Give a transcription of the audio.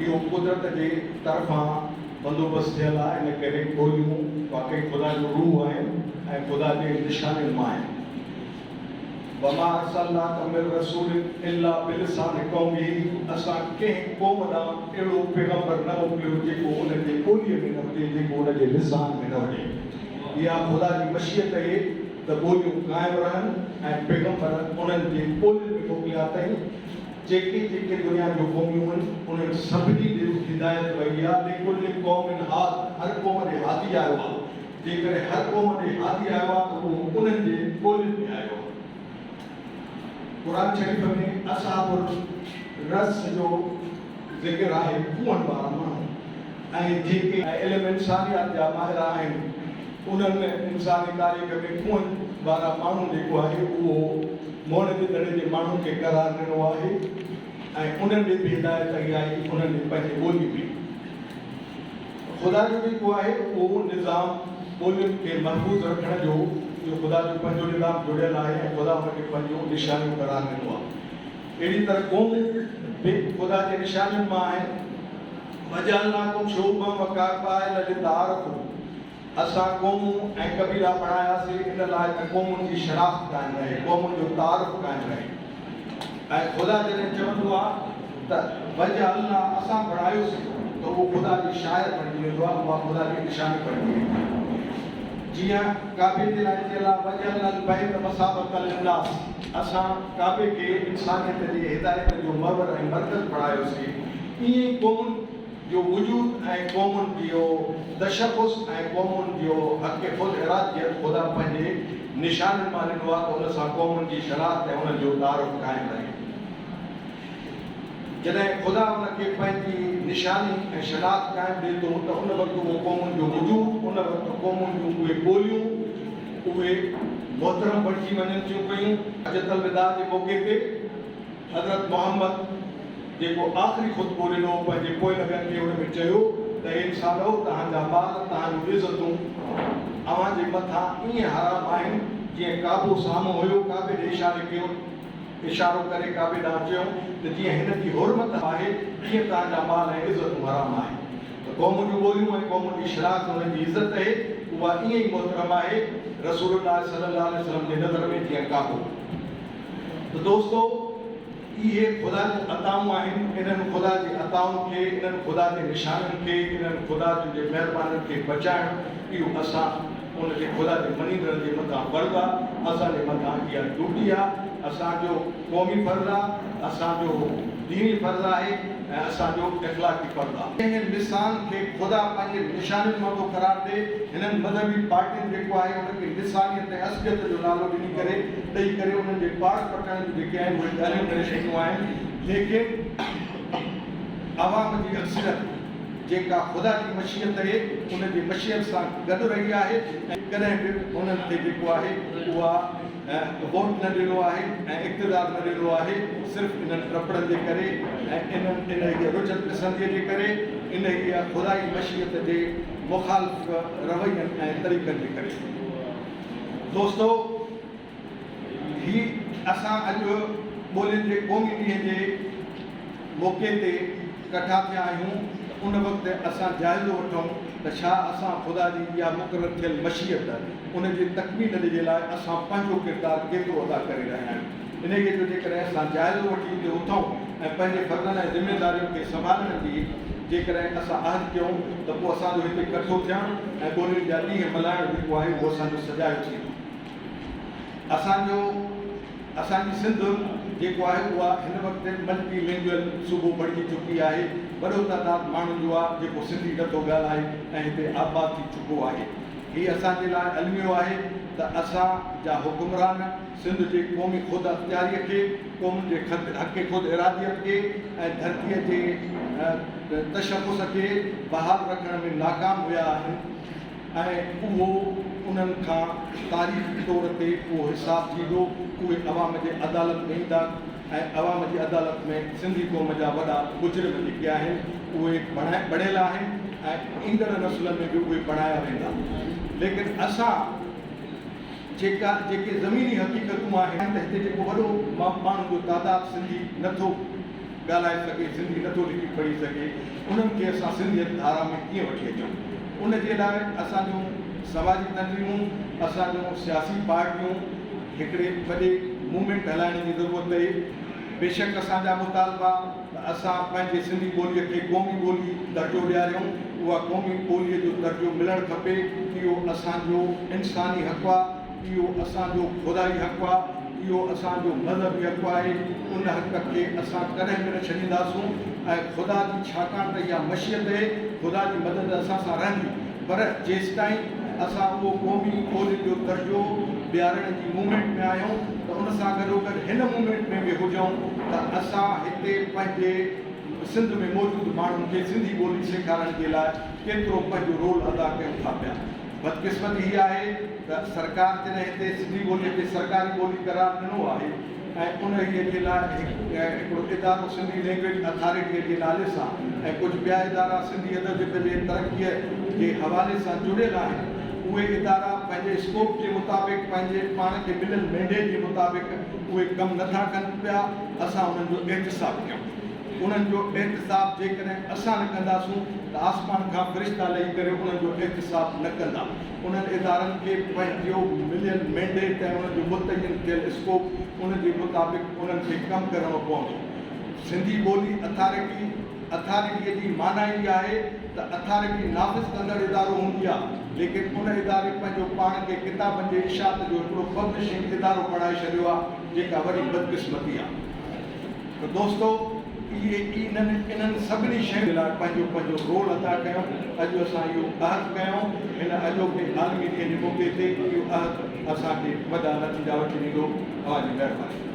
इहो कुदरत जे तरफ़ां बंदोबस्तु थियल आहे। इन करे ॿोलियूं वाक़ई ख़ुदा जो रूह आहिनि ऐं ख़ुदा जे निशाननि मां आहिनि। वमा अरसलनाका मिन रसूलिन इल्ला बिलिसानि क़ौमिही, असां कंहिं क़ौम ॾांहुं अहिड़ो पैगम्बर न मोकिलियो जेको उन जे ॿोलीअ में न हुजे, जेको उन जे लिसान में न हुजे। इहा ख़ुदा जी मशीयत आहे त ॿोलियूं क़ाइमु रहनि ऐं पैगम्बर उन्हनि जे ॿोलियुनि में मोकिलिया अथई। जेके जेके दुनिया जूं क़ौमियूं आहिनि उन्हनि सभिनी ॾे हिदायत वई आहे। लिकुल्लि क़ौमिन हाद, हर क़ौम ॾे हादी आयो आहे। जेकॾहिं हर क़ौम ॾे हादी आयो आहे त उहो उन्हनि जे ॿोलियुनि में आयो आहे। क़ुरान शरीफ़ में असहाबुल रस जो ज़िक्र आहे, कुअण वारा माण्हू ऐं जेके इल्म इंसानियत जा माहिर आहिनि उन्हनि इंसानी तारीख़ में कुअण वारा माण्हू जेको आहे उहो मोहन जे दड़े जे माण्हुनि खे करार ॾिनो आहे ऐं उन्हनि ॾे बि हिदायत कई आहे। उन्हनि पंहिंजी ॿोली में ख़ुदा जो जेको आहे उहो निज़ाम ॿोलियुनि खे महफ़ूज़ रखण जो इहो ख़ुदा जो पंहिंजो निज़ाम जुड़ियल आहे ऐं ख़ुदा हुनखे पंहिंजो निशानियूं करार ॾिनो आहे। अहिड़ी तरह क़ौमूं बि ख़ुदा जे निशानियुनि मां आहिनि। वजअलनाकुम शुअबन व क़बाइल लिताअरफ़ू, असां क़ौमूं ऐं क़बीला बणायासीं इन लाइ त क़ौमुनि जी शनाख़्त क़ाइमु रहे, क़ौमुनि जो तारुफ़ क़ाइमु रहे। ऐं ख़ुदा जॾहिं चवंदो आहे त वजअलना, असां बणायोसीं, त उहो ख़ुदा जी शाइर बणिजी वेंदो आहे, उहा ख़ुदा जी निशानी बणिजी वेंदी आहे। जीअं काबे जे लाइ चयल आहे वजअलनल बैत मसाबतल लिन्नास, असां काबे खे इंसानियत जी हिदायत जो मरवर ऐं मरकज़ बणायोसीं। ईअं ई क़ौमुनि जो वजूद ऐं क़ौमुनि जो तशख़ुस ऐं क़ौमुनि जो हक़ ख़ुद इरादियत ख़ुदा पंहिंजे निशाननि मां ॾिनो आहे त उन सां क़ौमुनि जी शनाख़्त ऐं उन्हनि जो तारुफ़ क़ाइमु रहे। जॾहिं ख़ुदा उनखे पंहिंजी निशानी ऐं शनाख़्त क़ाइमु ॾिए थो त उन वक़्तु उहो क़ौमुनि जो वजूद, उन वक़्तु क़ौमुनि जूं उहे ॿोलियूं उहे मोहतरम बणिजी वञनि थियूं पियूं। हजतल विदा जे मौक़े ते हज़रत मोहम्मद जेको आख़िरी ख़ुतबो ॾिनो पंहिंजे पोइलगनि खे उन में चयो त हे इंसानो, तव्हांजा ॿार, तव्हांजूं इज़तूं अव्हांजे मथां ईअं हराम आहिनि जीअं काबो साम्हूं हुयो, काबे ॾे इशारे कयो, इशारो करे काबे ॾांहुं चयूं त जीअं हिन जी हुरमत आहे तीअं तव्हांजा माल ऐं इज़तूं हराम आहिनि। त क़ौम जूं ॿोलियूं ऐं क़ौम जी शनाख़्त हुननि जी इज़त आहे, उहा ईअं ई मोहतरम आहे रसूलुल्लाह सल्लल्लाहु अलैहि वसल्लम जे नज़र में जीअं काबो। त दोस्तो, इहे ख़ुदा जूं अताऊं आहिनि। इन्हनि ख़ुदा जे अताउनि खे, इन्हनि ख़ुदा जे निशाननि खे, इन्हनि ख़ुदा जे महिरबानी खे बचाइणु इहो असां उनखे ख़ुदा जे मञींदड़नि जे मथां फ़र्ज़ु आहे। असांजे मथां इहा ड्यूटी आहे, असांजो क़ौमी फ़र्ज़ु आहे, असांजो दीनी फ़र्ज़ु आहे ऐं असांजो इख़लाक़ी फ़र्ज़ु आहे। हिन लिसान खे ख़ुदा पंहिंजे निशाननि मां थो करार ॾिए। हिननि मज़हबी पार्टियुनि जेको आहे उनखे लिसानियत ऐं असलियत जो नालो ॾेई करे उन्हनि जे पाठ पटण जूं जेके आहिनि उहे ॻाल्हियूं करे छॾियूं आहिनि। लेकिन अवाम जी अक्सरियत जेका ख़ुदा जी मशीयत आहे उनजी मशीयत सां गॾु रही आहे ऐं कॾहिं बि उन्हनि खे जेको आहे उहा वोट न ॾिनो आहे ऐं इक़्तिदार न ॾिनो आहे, सिर्फ़ु इन्हनि टपड़नि जे करे ऐं इन्हनि इन रुचत पसंदीअ जे करे, इन इहा ख़ुदा जी मशीयत जे मुखालिफ़ रवैयनि ऐं तरीक़नि जे करे। दोस्तो, ही असां अॼु ॿोलियुनि जे क़ौमी ॾींहं जे मौक़े ते इकठा थिया आहियूं। उन वक़्तु असां जाइज़ो वठूं त छा असां ख़ुदा जी इहा मुक़ररु थियल मशीयत उन जे तकमील जे लाइ असां पंहिंजो किरदारु केतिरो अदा करे रहिया आहियूं। इन जो जेकॾहिं असां जाइज़ो वठी हिते उथूं ऐं पंहिंजे फ़र्ज़नि ऐं ज़िमेदारियुनि खे संभालण जी जेकॾहिं असां अहद कयूं त पोइ असांजो हिते इकठो थियणु ऐं ॿोलियुनि जा ॾींहं मल्हाइणु जेको आहे उहो असांजो सजायो थींदो। असांजी सिंध जेको आहे उहा हिन वक़्तु मल्टी लैंग्वेज सूबो बणिजी चुकी आहे। वॾो तइदाद माण्हुनि जो आहे जेको सिंधी नथो ॻाल्हाए ऐं हिते आबाद थी चुको आहे। हीअ असांजे लाइ अलमियो आहे त असांजा हुकुमरान सिंध जे क़ौमी ख़ुदि अख़्तियारीअ खे, क़ौम जे हक़ ख़ुदि इरादियत खे ऐं धरतीअ जे तशख़ुस खे बहाल रखण में नाकाम हुया आहिनि ऐं उहो उन्हनि खां तारीख़ी तौर ते उहो हिसाब थींदो। उहे अवाम जे अदालत में ईंदा ऐं अवाम जी अदालत में सिंधी क़ौम जा वॾा मुजरिम जेके आहिनि उहे बणियल आहिनि ऐं ईंदड़ नसुलनि में बि उहे बणाया वेंदा। लेकिन असां जेके ज़मीनी हक़ीक़तूं आहिनि त हिते जेको वॾो माण्हुनि जो तादादु सिंधी नथो ॻाल्हाए सघे, सिंधी नथो लिखी पढ़ी सघे, उन्हनि खे असां सिंधियत धारा में कीअं वठी अचूं। उन जे लाइ असांजूं समाजी तंज़ीमूं, असांजूं सियासी पार्टियूं हिकिड़े वॾे मूवमेंट हलाइण जी ज़रूरत आहे। बेशक असांजा मुतालबा असां पंहिंजे सिंधी ॿोलीअ खे क़ौमी ॿोली दर्जो ॾियारियूं, उहा क़ौमी ॿोलीअ जो दर्जो मिलणु खपे। इहो असांजो इंसानी हक़ु आहे, इहो असांजो ख़ुदाई हक़ु आहे, इहो असांजो मज़हबी हक़ु आहे। उन हक़ खे असां कॾहिं बि न छॾींदासूं ऐं ख़ुदा जी, छाकाणि त इहा मशीयत आहे, ख़ुदा जी मदद असां सां रहंदी। पर जेसि ताईं असां उहो क़ौमी ॿोली जो दर्जो ॾियारण जी मूवमेंट में आहियूं, त उन सां गॾोगॾु हिन मूवमेंट में बि हुजूं त असां हिते पंहिंजे सिंध में मौजूदु माण्हुनि खे सिंधी ॿोली सेखारण जे लाइ केतिरो पंहिंजो रोल अदा कयूं था पिया। बदकिस्मती हीअ आहे त सरकार जॾहिं हिते सिंधी ॿोलीअ खे सरकारी ॿोली करार ॾिनो आहे ऐं उन जे लाइ हिकिड़ो इदारो सिंधी लैंग्वेज अथॉरिटीअ जे नाले सां ऐं कुझु ॿिया इदारा सिंधी अदब जे तरक़ीअ जे हवाले सां जुड़ियल आहिनि, उहे इदारा पंहिंजे स्कोप जे मुताबिक़, पंहिंजे पाण खे मिलियल मैंडेट जे मुताबिक़ उहे कमु नथा कनि पिया। असां उन्हनि जो एहतिसाब कयूं। उन्हनि जो एहतिसाब जेकॾहिं असां न कंदासूं त आसमान खां फ़रिश्ता लही करे उन्हनि जो एहतिसाब न कंदा। उन्हनि इदारनि खे पंहिंजो मिलियल मैंडेट ऐं उन्हनि जो मुतयन थियल स्कोप, उन जे मुताबिक़ उन्हनि खे कमु करणो पवंदो। सिंधी ॿोली अथॉरिटीअ जी माना ई आहे त अथॉरिटी नाफ़िज़ कंदड़ इदारो हूंदी आहे, लेकिन उन इदारे पंहिंजो पाण खे किताबनि जे इशात जो हिकिड़ो पब्लिशिंग इदारो बणाए छॾियो आहे, जेका वॾी बदकिस्मती आहे। त दोस्तो, इन्हनि सभिनी शयुनि लाइ पंहिंजो रोल अदा कयूं। अॼु असां इहो अहद कयूं, हिन अॼोके आलमी ॾींहं जे मौक़े ते इहो अहद असांखे वॾा नतीजा वठी ॾींदो। तव्हांजी महिरबानी।